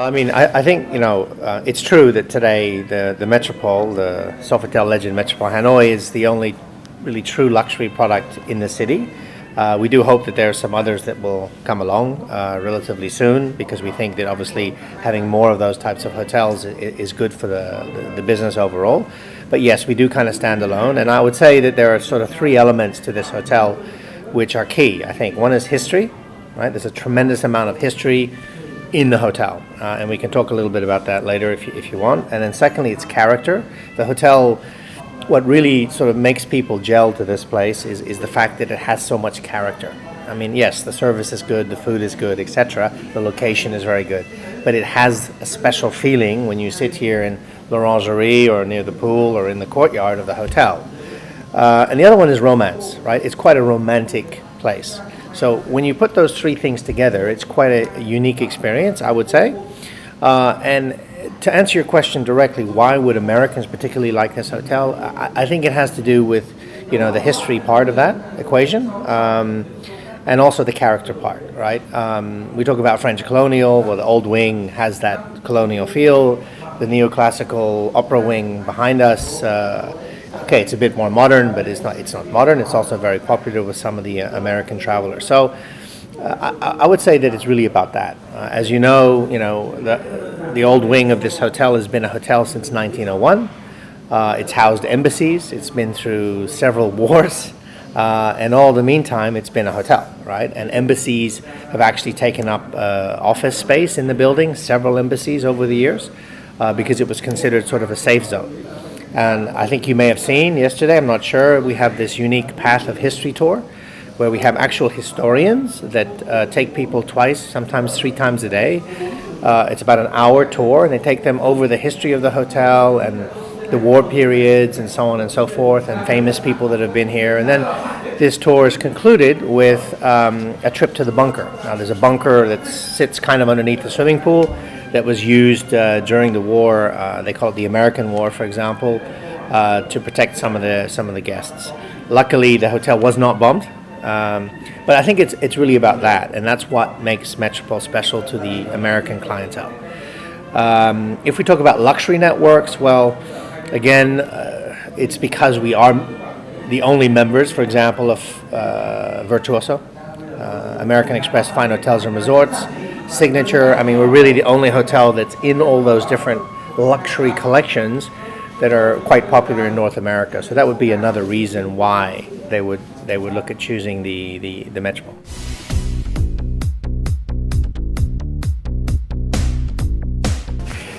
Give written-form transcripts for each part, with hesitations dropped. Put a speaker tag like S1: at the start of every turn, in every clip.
S1: I mean, I think, it's true that today the Metropole, the Sofitel Legend Metropole Hanoi, is the only really true luxury product in the city. We do hope that there are some others that will come along relatively soon, because we think that obviously having more of those types of hotels is good for the business overall. But yes, we do kind of stand alone. And I would say that there are sort of three elements to this hotel which are key, I think. One is history, right? There's a tremendous amount of history in the hotel, and we can talk a little bit about that later if you want. And then secondly, it's character. The hotel, what really sort of makes people gel to this place is the fact that it has so much character. I mean, yes, the service is good, the food is good, etc. The location is very good, but it has a special feeling when you sit here in l'Orangerie or near the pool or in the courtyard of the hotel. And the other one is romance, right? It's quite a romantic place. So when you put those three things together, it's quite a unique experience, I would say. And to answer your question directly, why would Americans particularly like this hotel? I think it has to do with, the history part of that equation, and also the character part, right? We talk about French colonial. Well, the old wing has that colonial feel. The neoclassical opera wing behind us. Okay, it's a bit more modern, but it's not modern. It's also very popular with some of the American travelers. So I would say that it's really about that. As you know, the old wing of this hotel has been a hotel since 1901. It's housed embassies. It's been through several wars. And all the meantime, it's been a hotel, right? And embassies have actually taken up office space in the building, several embassies over the years, because it was considered sort of a safe zone. And I think you may have seen yesterday, I'm not sure, we have this unique Path of History tour where we have actual historians that take people twice, sometimes three times a day. It's about an hour tour, and they take them over the history of the hotel and the war periods and so on and so forth, and famous people that have been here. And then this tour is concluded with a trip to the bunker. Now, there's a bunker that sits kind of underneath the swimming pool that was used during the war. They call it the American War, for example, to protect some of the guests. Luckily, the hotel was not bombed, but I think it's really about that, and that's what makes Metropole special to the American clientele. If we talk about luxury networks, well, again, it's because we are the only members, for example, of Virtuoso, American Express Fine Hotels and Resorts, Signature. I mean, we're really the only hotel that's in all those different luxury collections that are quite popular in North America. So that would be another reason why they would look at choosing the Metropole.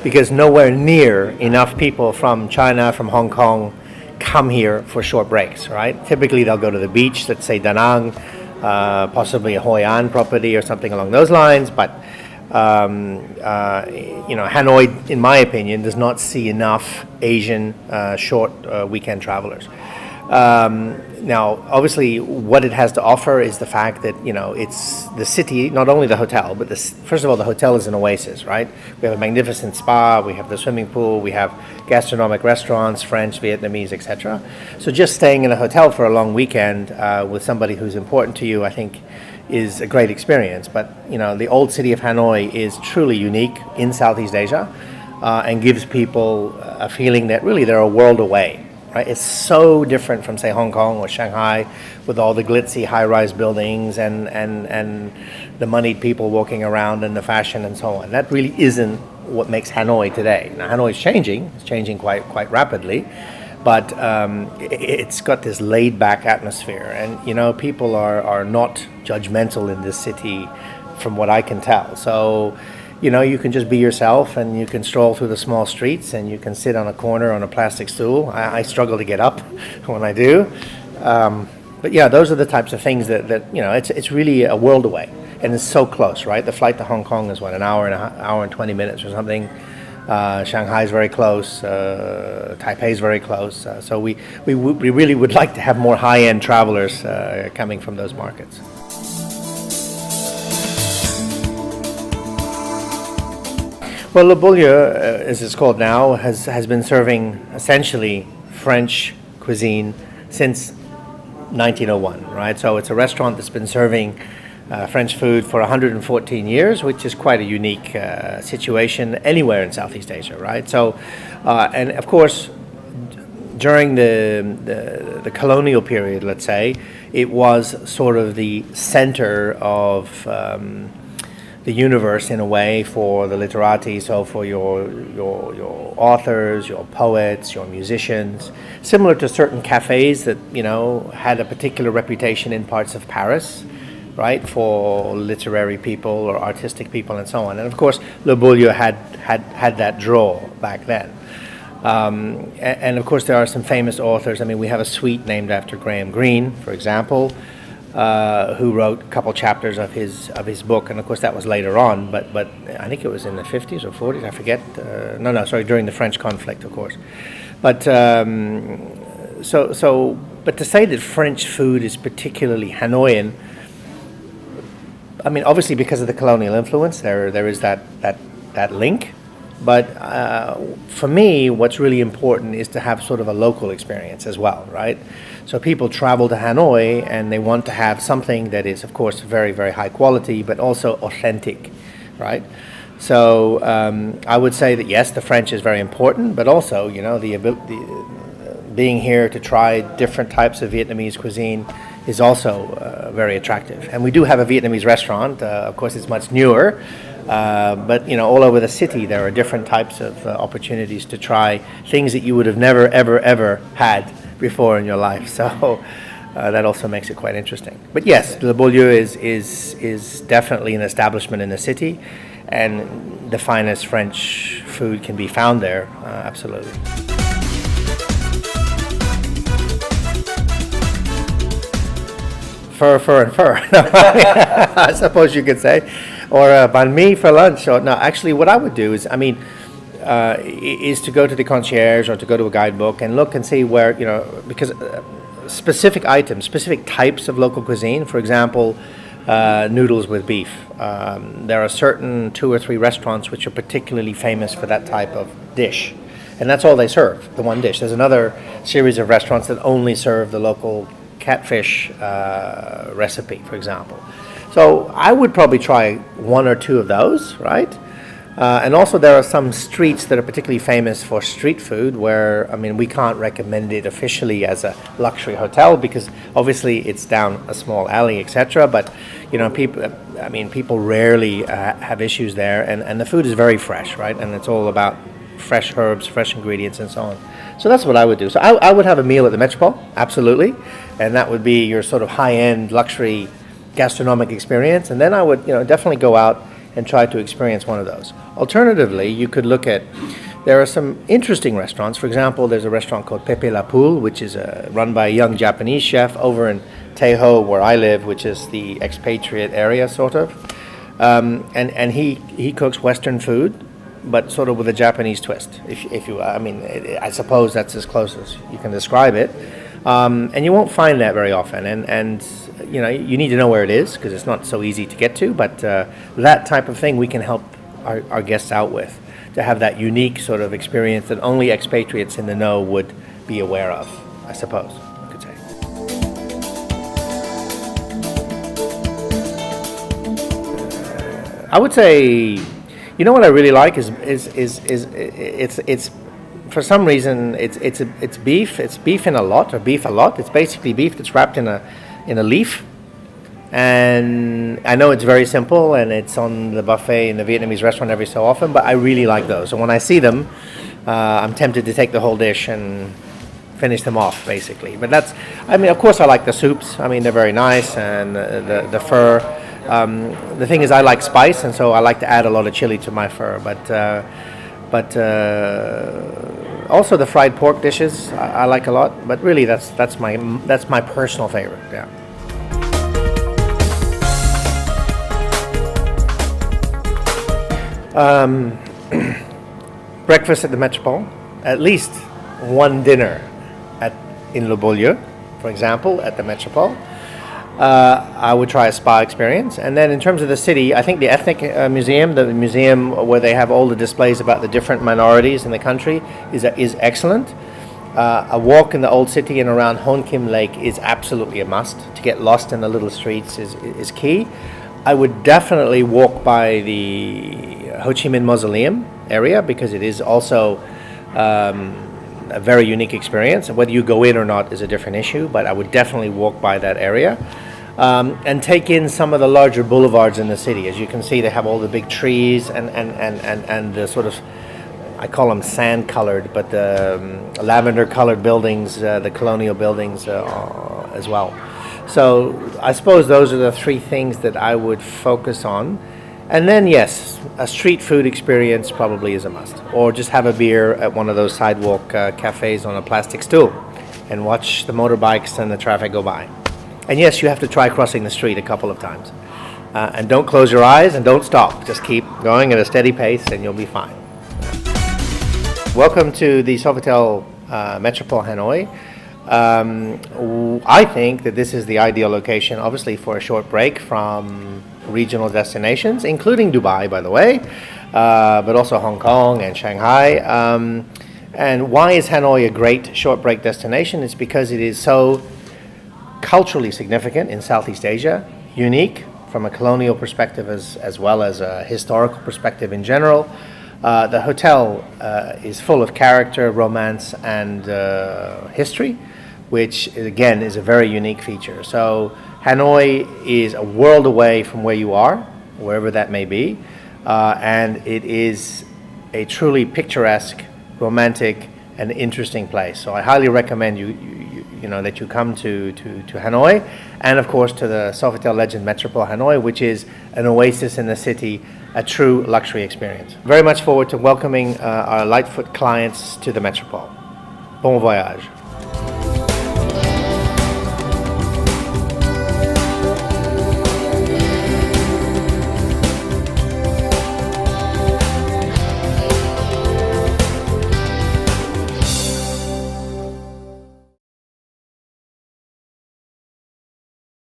S1: Because nowhere near enough people from China, from Hong Kong, come here for short breaks, right? Typically they'll go to the beach, let's say Da Nang, possibly a Hoi An property or something along those lines, but Hanoi, in my opinion, does not see enough Asian short weekend travelers. Now, obviously, what it has to offer is the fact that, it's the city, not only the hotel, but first of all, the hotel is an oasis, right? We have a magnificent spa, we have the swimming pool, we have gastronomic restaurants, French, Vietnamese, etc. So just staying in a hotel for a long weekend with somebody who's important to you, I think, is a great experience. But, the old city of Hanoi is truly unique in Southeast Asia and gives people a feeling that really they're a world away. Right? It's so different from, say, Hong Kong or Shanghai, with all the glitzy high-rise buildings and the moneyed people walking around and the fashion and so on. That really isn't what makes Hanoi today. Now, Hanoi is changing. It's changing quite rapidly, but it's got this laid-back atmosphere. And, people are not judgmental in this city from what I can tell. So, you can just be yourself, and you can stroll through the small streets, and you can sit on a corner on a plastic stool. I struggle to get up when I do. But yeah, those are the types of things that it's really a world away, and it's so close, right? The flight to Hong Kong is an hour and 20 minutes or something. Shanghai is very close. Taipei is very close. So we really would like to have more high-end travelers coming from those markets. Well, Le Beaulieu, as it's called now, has been serving essentially French cuisine since 1901, right? So it's a restaurant that's been serving French food for 114 years, which is quite a unique situation anywhere in Southeast Asia, right? So, and of course, during the colonial period, let's say, it was sort of the center of the universe in a way for the literati, so for your authors, your poets, your musicians, similar to certain cafes that, you know, had a particular reputation in parts of Paris, right, for literary people or artistic people and so on. And of course, Le Beaulieu had that draw back then. And of course, there are some famous authors. I mean, we have a suite named after Graham Greene, for example, who wrote a couple chapters of his book, and of course that was later on. But I think it was in the 50s or 40s. I forget. During the French conflict, of course. But but to say that French food is particularly Hanoian, I mean, obviously because of the colonial influence, there is that link. But for me, what's really important is to have sort of a local experience as well, right? So people travel to Hanoi and they want to have something that is, of course, very, very high quality, but also authentic, right? So I would say that, yes, the French is very important, but also, you know, the being here to try different types of Vietnamese cuisine is also very attractive. And we do have a Vietnamese restaurant. Of course, it's much newer. But, you know, all over the city there are different types of opportunities to try things that you would have never, ever, ever had before in your life. So that also makes it quite interesting. But yes, Le Beaulieu is definitely an establishment in the city, and the finest French food can be found there, absolutely. Fur. I suppose you could say. Or banh mi for lunch. Or no, actually, what I would do is, I mean, is to go to the concierge or to go to a guidebook and look and see where, you know, because specific items, specific types of local cuisine, for example, noodles with beef. There are certain 2 or 3 restaurants which are particularly famous for that type of dish. And that's all they serve, the one dish. There's another series of restaurants that only serve the local catfish recipe, for example. So I would probably try 1 or 2 of those, right? And also there are some streets that are particularly famous for street food where, I mean, we can't recommend it officially as a luxury hotel because obviously it's down a small alley, etc. But, you know, people rarely have issues there, and the food is very fresh, right? And it's all about fresh herbs, fresh ingredients, and so on. So that's what I would do. So I would have a meal at the Metropole, absolutely. And that would be your sort of high-end luxury gastronomic experience, and then I would, you know, definitely go out and try to experience one of those. Alternatively, you could look at, there are some interesting restaurants. For example, there's a restaurant called Pepe La Poule, which is run by a young Japanese chef over in Teho, where I live, which is the expatriate area, sort of. And he cooks Western food, but sort of with a Japanese twist. If you, I mean, I suppose that's as close as you can describe it. And you won't find that very often, and you know, you need to know where it is because it's not so easy to get to, but that type of thing we can help our guests out with, to have that unique sort of experience that only expatriates in the know would be aware of, I suppose you could say. I would say, you know what I really like is it's for some reason it's beef. It's beef in a lot, or beef a lot. It's basically beef that's wrapped in a leaf. And I know it's very simple, and it's on the buffet in the Vietnamese restaurant every so often, but I really like those. So when I see them, I'm tempted to take the whole dish and finish them off, basically. But that's, I mean, of course I like the soups. I mean, they're very nice, and the pho. The thing is, I like spice, and so I like to add a lot of chili to my pho. But also the fried pork dishes I like a lot. But really, that's my personal favorite. Yeah. Breakfast at the Metropole, at least one dinner in Le Beaulieu, for example, at the Metropole. I would try a spa experience, and then in terms of the city, I think the ethnic museum, the museum where they have all the displays about the different minorities in the country, is excellent. A walk in the old city and around Hon Kim Lake is absolutely a must. To get lost in the little streets is key. I would definitely walk by the Ho Chi Minh Mausoleum area because it is also a very unique experience. Whether you go in or not is a different issue, but I would definitely walk by that area. And take in some of the larger boulevards in the city. As you can see, they have all the big trees and the sort of, I call them sand-colored, but the lavender-colored buildings, the colonial buildings as well. So I suppose those are the three things that I would focus on. And then, yes, a street food experience probably is a must. Or just have a beer at one of those sidewalk cafes on a plastic stool and watch the motorbikes and the traffic go by. And yes, you have to try crossing the street a couple of times. And don't close your eyes and don't stop. Just keep going at a steady pace and you'll be fine. Welcome to the Sofitel Metropole Hanoi. I think that this is the ideal location, obviously, for a short break from regional destinations, including Dubai, by the way, but also Hong Kong and Shanghai. And why is Hanoi a great short break destination? It's because it is so culturally significant in Southeast Asia, unique from a colonial perspective as well as a historical perspective in general. The hotel is full of character, romance, and history, which again is a very unique feature. So Hanoi is a world away from where you are, wherever that may be, and it is a truly picturesque, romantic, and interesting place. So I highly recommend that you come to Hanoi, and of course to the Sofitel Legend Metropole Hanoi, which is an oasis in the city, a true luxury experience. Very much forward to welcoming our Lightfoot clients to the Metropole. Bon voyage.